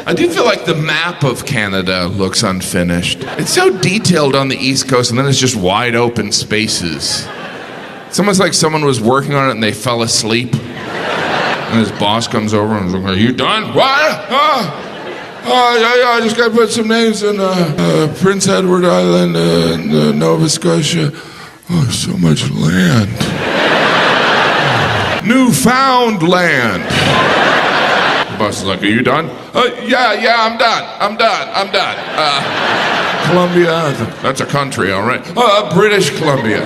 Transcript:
I do feel like the map of Canada looks unfinished. It's so detailed on the East Coast, and then it's just wide open spaces. It's almost like someone was working on it and they fell asleep. And his boss comes over and is like, "Are you done?" "What? Yeah, I just got to put some names in Prince Edward Island, Nova Scotia. Oh, so much land. Newfoundland." The boss is like, "Are you done?" Yeah, I'm done. Columbia, that's a country, all right. British Columbia.